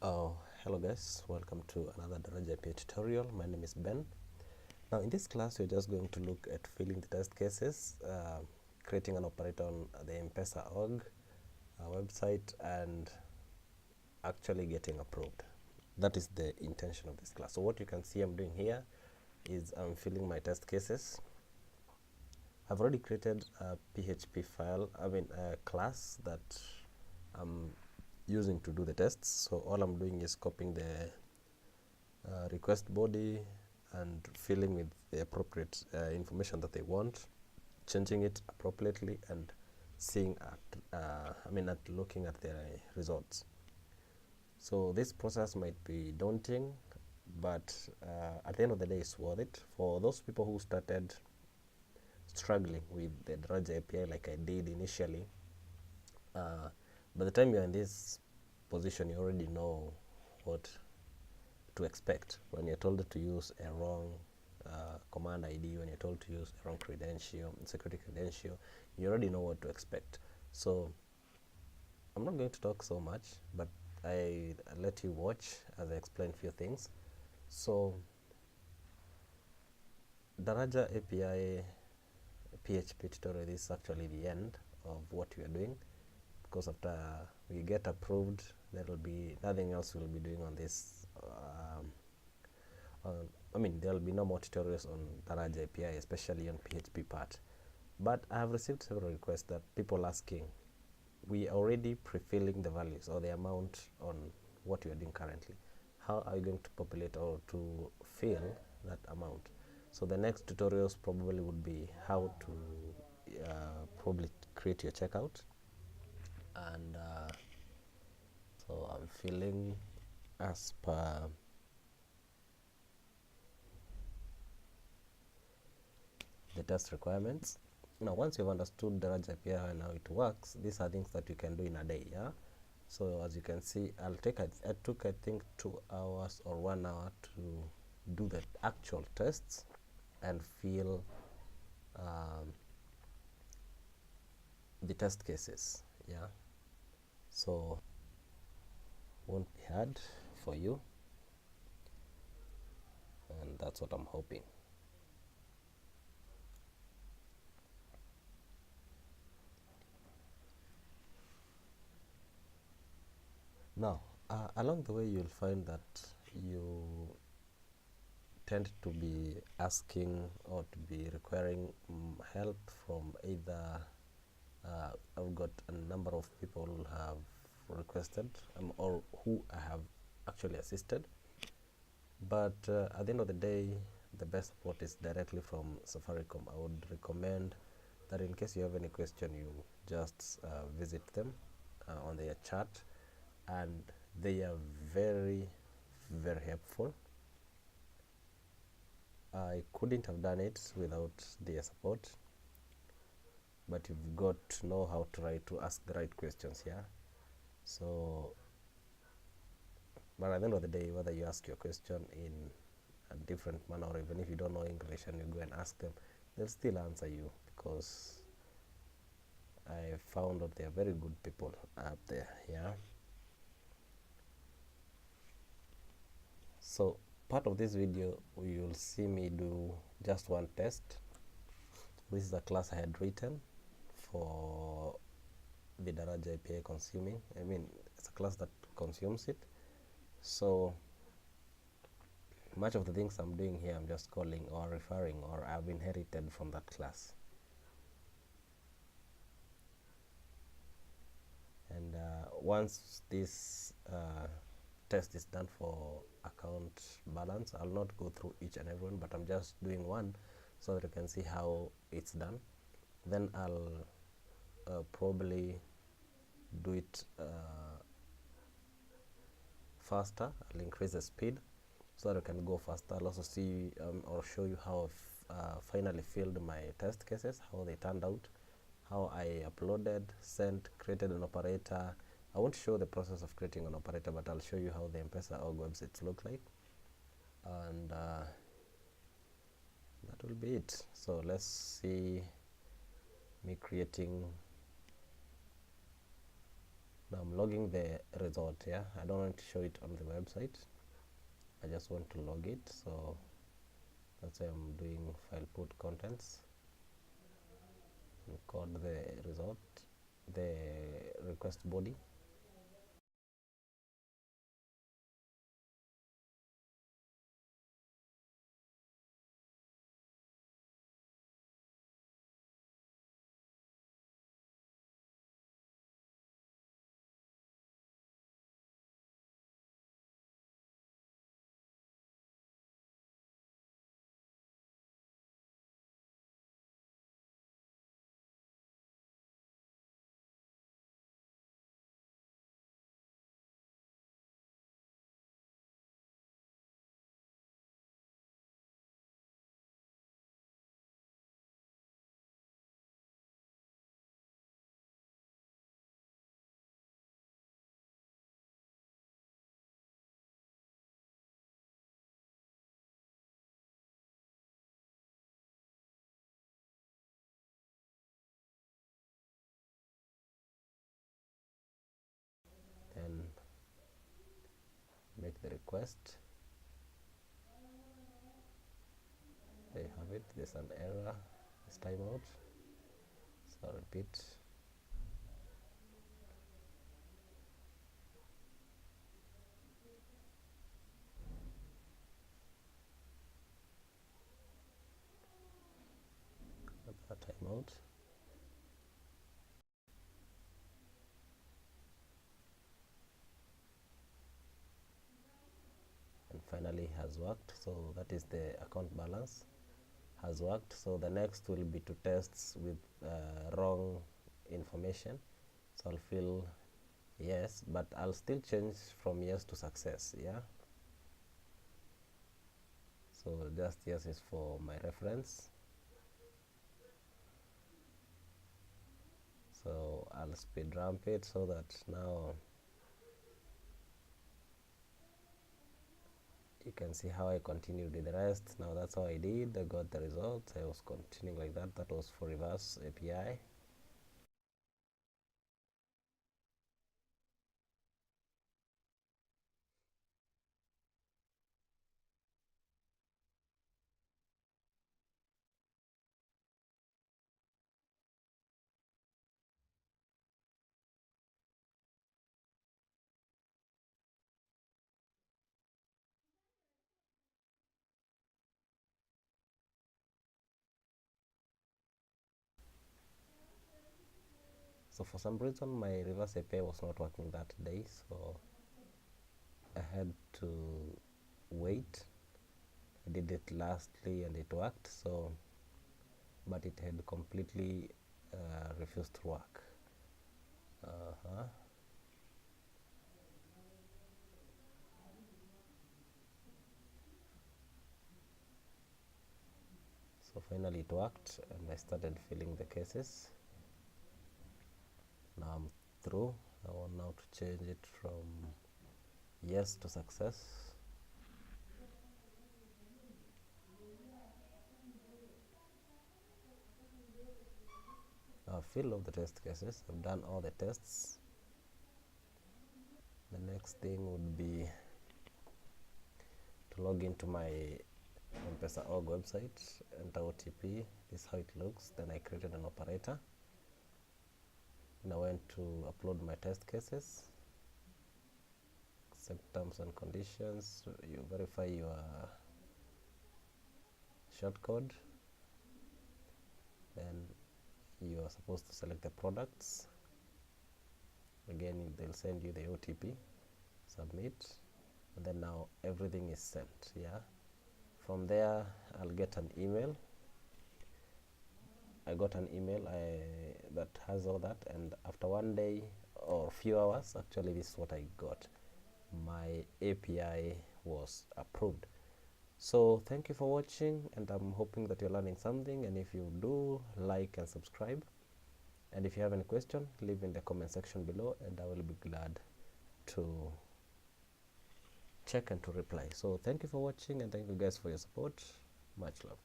Hello guys, welcome to another Daraja API tutorial. My name is Ben. Now in this class we're just going to look at filling the test cases, creating an operator on the MPESA org website, and actually getting approved. That is the intention of this class. So what you can see I'm doing here is I'm filling my test cases. I've already created a PHP file, a class that I'm using to do the tests. So all I'm doing is copying the request body and filling with the appropriate information that they want, changing it appropriately, and seeing at looking at the results. So this process might be daunting, but at the end of the day it's worth it. For those people who started struggling with the Daraja API like I did initially, by the time you're in this position you already know what to expect. When you're told to use a wrong command ID, when you're told to use a wrong security credential, you already know what to expect. So I'm not going to talk so much, but I let you watch as I explain a few things. So Daraja API PHP tutorial is actually the end of what we are doing, because after we get approved there will be nothing else we'll be doing on this. There will be no more tutorials on Daraja API, especially on PHP part. But I have received several requests that people asking, we are already pre-filling the values or the amount on what you are doing currently. How are you going to populate or to fill that amount? So the next tutorials probably would be how to probably create your checkout. And so I'm filling as per the test requirements. Now once you've understood Daraja API and how it works, these are things that you can do in a day. So as you can see, I took I think 2 hours or 1 hour to do the actual tests and fill the test cases. So won't be hard for you, and that's what I'm hoping. Now along the way you'll find that you tend to be asking or to be requiring help from either I've got a number of people who have requested or who I have actually assisted, but at the end of the day the best support is directly from Safaricom. I would recommend that in case you have any question, you just visit them on their chat, and they are very helpful. I couldn't have done it without their support, but you've got to know how to ask the right questions here. So but at the end of the day, whether you ask your question in a different manner, or even if you don't know English and you go and ask them, they'll still answer you, because I found that they are very good people up there. So part of this video you'll see me do just one test. This is a class I had written for the Daraja API consuming. It's a class that consumes it. So much of the things I'm doing here I'm just calling or referring, or I've inherited from that class. And once this test is done for account balance, I'll not go through each and every one, but I'm just doing one so that you can see how it's done. Then I'll probably do it faster. I'll increase the speed so that I can go faster. I'll also see or show you how I've finally filled my test cases, how they turned out, how I uploaded, sent, created an operator. I won't show the process of creating an operator, but I'll show you how the MPESA org websites look like, and that will be it. So let's see me creating Now I'm logging the result. I don't want to show it on the website, I just want to log it, so that's why I'm doing file put contents, record the result, the request body. Then make the request. There you have it. There's an error this time out, so I'll repeat. Another timeout. And finally has worked, so that is the account balance has worked. So the next will be to tests with wrong information, so I'll fill yes, but I'll still change from yes to success. So just yes is for my reference, so I'll speed ramp it so that now you can see how I continued with the rest. Now that's how I did. I got the results. I was continuing like that. That was for reverse API. So for some reason my reverse API was not working that day, so I had to wait. I did it lastly and it worked, so but it had completely refused to work. So finally it worked and I started filling the cases. Now I'm through. I want now to change it from yes to success. I've filled all the test cases. I've done all the tests. The next thing would be to log into my MPESA org website, enter OTP. This is how it looks. Then I created an operator. And I went to upload my test cases, accept terms and conditions. You verify your shortcode. Then you are supposed to select the products. Again, they'll send you the OTP. Submit. And then now everything is sent. From there I'll get an email. I got an email that has all that, and after 1 day or few hours, actually this is what I got. My API was approved. So thank you for watching, and I'm hoping that you're learning something, and if you do, like and subscribe, and if you have any question, leave in the comment section below and I will be glad to check and to reply. So thank you for watching, and thank you guys for your support. Much love.